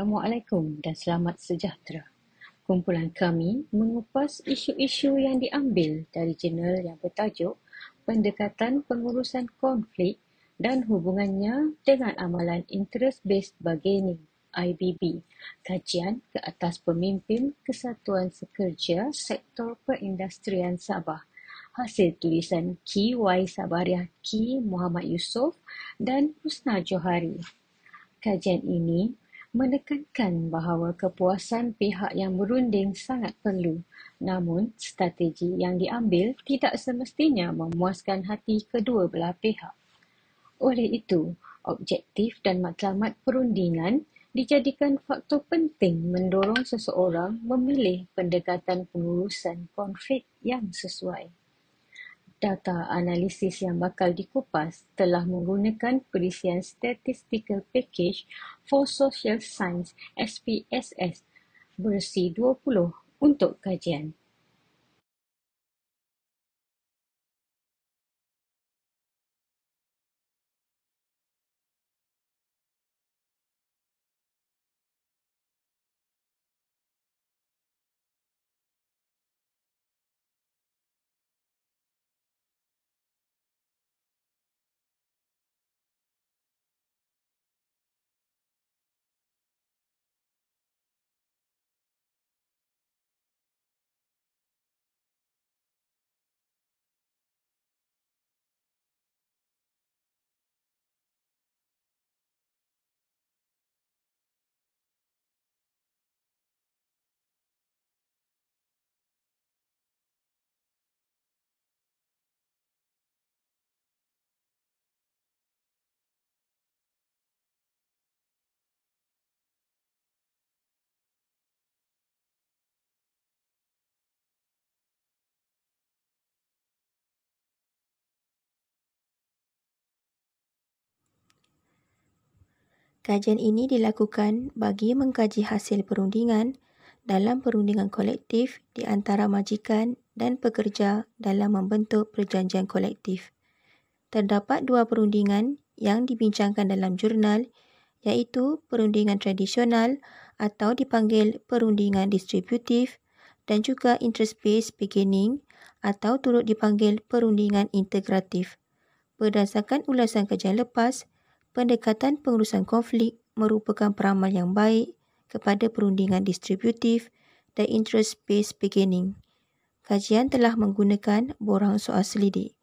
Assalamualaikum dan selamat sejahtera. Kumpulan kami mengupas isu-isu yang diambil dari jurnal yang bertajuk Pendekatan Pengurusan Konflik dan hubungannya dengan amalan Interest-Based Bargaining (IBB), kajian ke atas pemimpin Kesatuan Sekerja Sektor Perindustrian Sabah, hasil tulisan Ki Y Sabariah Ki Muhammad Yusof dan Husna Johari. Kajian ini menekankan bahawa kepuasan pihak yang berunding sangat perlu, namun strategi yang diambil tidak semestinya memuaskan hati kedua belah pihak. Oleh itu, objektif dan matlamat perundingan dijadikan faktor penting mendorong seseorang memilih pendekatan pengurusan konflik yang sesuai. Data analisis yang bakal dikupas telah menggunakan perisian Statistical Package for Social Science (SPSS) versi 20 untuk kajian. Kajian ini dilakukan bagi mengkaji hasil perundingan dalam perundingan kolektif di antara majikan dan pekerja dalam membentuk perjanjian kolektif. Terdapat dua perundingan yang dibincangkan dalam jurnal, iaitu perundingan tradisional atau dipanggil perundingan distributif dan juga interest-based bargaining atau turut dipanggil perundingan integratif. Berdasarkan ulasan kajian lepas, pendekatan pengurusan konflik merupakan peramal yang baik kepada perundingan distributif dan interest-based bargaining. Kajian telah menggunakan borang soal selidik.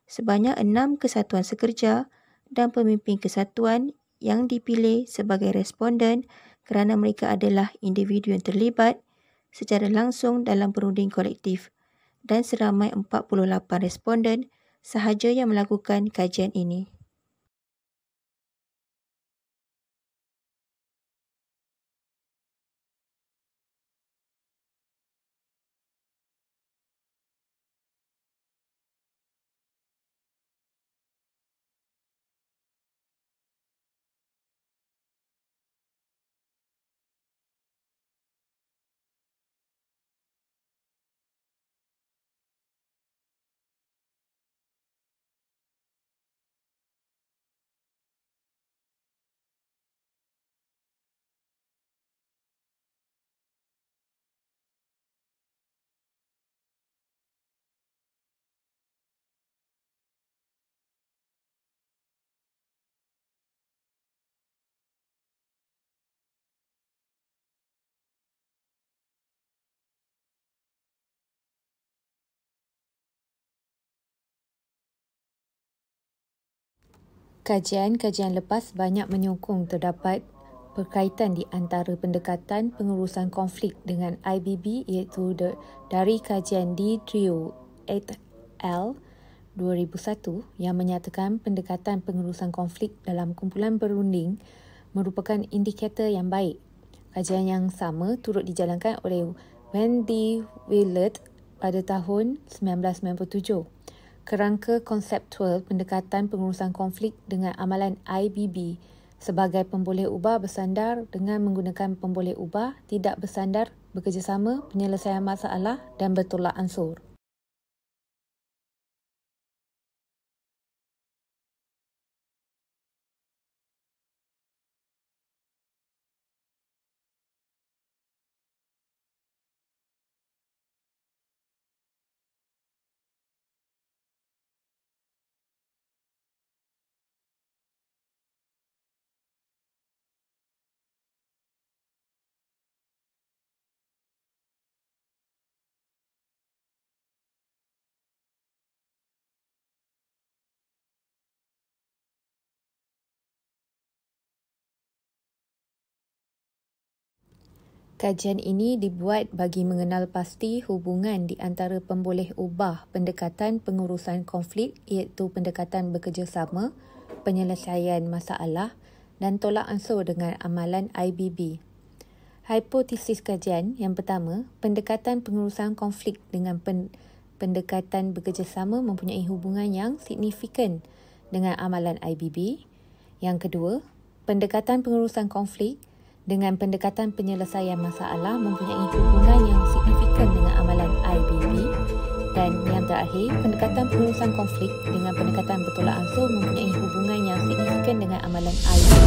Sebanyak 6 kesatuan sekerja dan pemimpin kesatuan yang dipilih sebagai responden kerana mereka adalah individu yang terlibat secara langsung dalam perunding kolektif dan seramai 48 responden sahaja yang melakukan kajian ini. Kajian-kajian lepas banyak menyokong terdapat berkaitan di antara pendekatan pengurusan konflik dengan IBB, iaitu dari kajian di Trio et al. 2001 yang menyatakan pendekatan pengurusan konflik dalam kumpulan berunding merupakan indikator yang baik. Kajian yang sama turut dijalankan oleh Wendy Willett pada tahun 1997. Kerangka konseptual pendekatan pengurusan konflik dengan amalan IBB sebagai pemboleh ubah bersandar dengan menggunakan pemboleh ubah tidak bersandar, bekerjasama, penyelesaian masalah dan bertolak ansur. Kajian ini dibuat bagi mengenal pasti hubungan di antara pemboleh ubah pendekatan pengurusan konflik iaitu pendekatan bekerjasama, penyelesaian masalah dan tolak ansur dengan amalan IBB. Hipotesis kajian yang pertama, pendekatan pengurusan konflik dengan pendekatan bekerjasama mempunyai hubungan yang signifikan dengan amalan IBB. Yang kedua, pendekatan pengurusan konflik dengan pendekatan penyelesaian masalah mempunyai hubungan yang signifikan dengan amalan IBB. Dan yang terakhir, pendekatan pengurusan konflik dengan pendekatan bertolak ansur mempunyai hubungan yang signifikan dengan amalan IBB.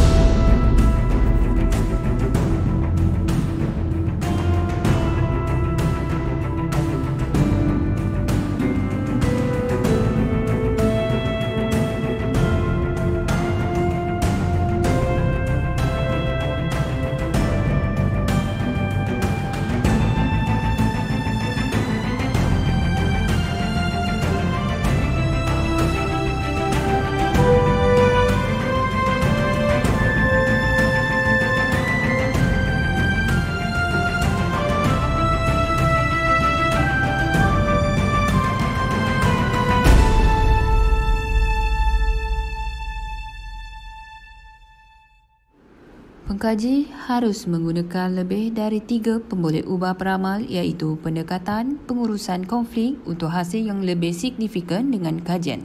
Pengkaji harus menggunakan lebih dari 3 pemboleh ubah peramal iaitu pendekatan pengurusan konflik untuk hasil yang lebih signifikan dengan kajian.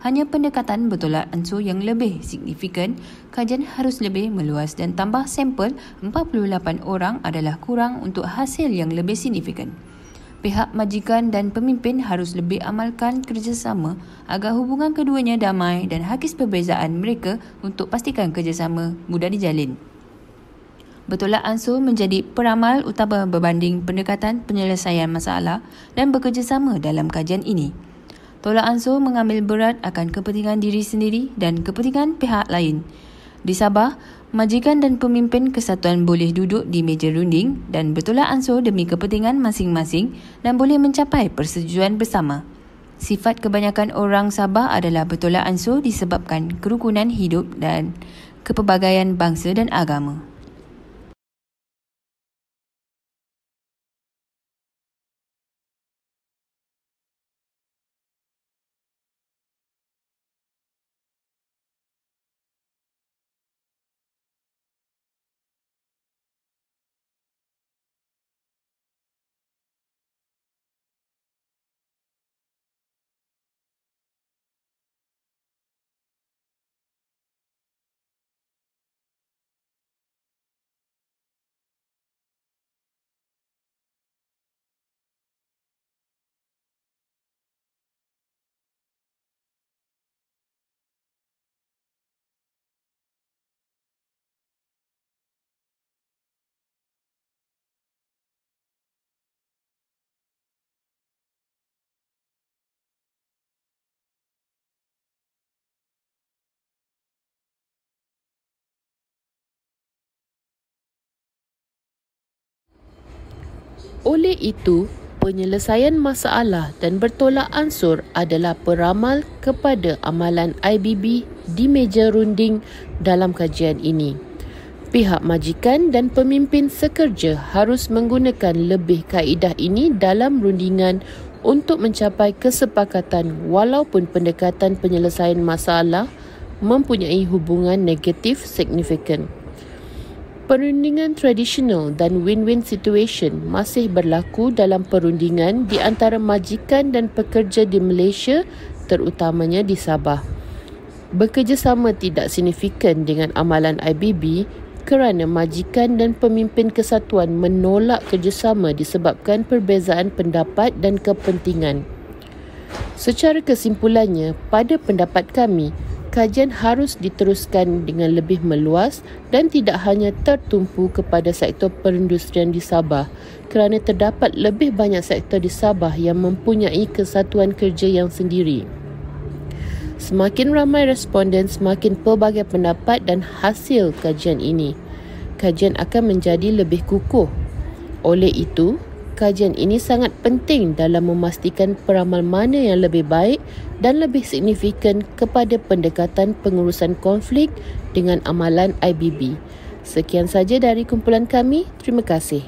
Hanya pendekatan bertolak ansur yang lebih signifikan, kajian harus lebih meluas dan tambah sampel 48 orang adalah kurang untuk hasil yang lebih signifikan. Pihak majikan dan pemimpin harus lebih amalkan kerjasama agar hubungan keduanya damai dan hakis perbezaan mereka untuk pastikan kerjasama mudah dijalin. Bertolak ansur menjadi peramal utama berbanding pendekatan penyelesaian masalah dan bekerjasama dalam kajian ini. Tolak ansur mengambil berat akan kepentingan diri sendiri dan kepentingan pihak lain. Di Sabah, majikan dan pemimpin kesatuan boleh duduk di meja runding dan bertolak ansur demi kepentingan masing-masing dan boleh mencapai persetujuan bersama. Sifat kebanyakan orang Sabah adalah bertolak ansur disebabkan kerukunan hidup dan kepelbagaian bangsa dan agama. Oleh itu, penyelesaian masalah dan bertolak ansur adalah peramal kepada amalan IBB di meja runding dalam kajian ini. Pihak majikan dan pemimpin sekerja harus menggunakan lebih kaedah ini dalam rundingan untuk mencapai kesepakatan walaupun pendekatan penyelesaian masalah mempunyai hubungan negatif signifikan. Perundingan tradisional dan win-win situation masih berlaku dalam perundingan di antara majikan dan pekerja di Malaysia, terutamanya di Sabah. Bekerjasama tidak signifikan dengan amalan IBB kerana majikan dan pemimpin kesatuan menolak kerjasama disebabkan perbezaan pendapat dan kepentingan. Secara kesimpulannya, pada pendapat kami, kajian harus diteruskan dengan lebih meluas dan tidak hanya tertumpu kepada sektor perindustrian di Sabah kerana terdapat lebih banyak sektor di Sabah yang mempunyai kesatuan kerja yang sendiri. Semakin ramai responden, semakin pelbagai pendapat dan hasil kajian ini. Kajian akan menjadi lebih kukuh. Oleh itu, kajian ini sangat penting dalam memastikan peramal mana yang lebih baik dan lebih signifikan kepada pendekatan pengurusan konflik dengan amalan IBB. Sekian saja dari kumpulan kami. Terima kasih.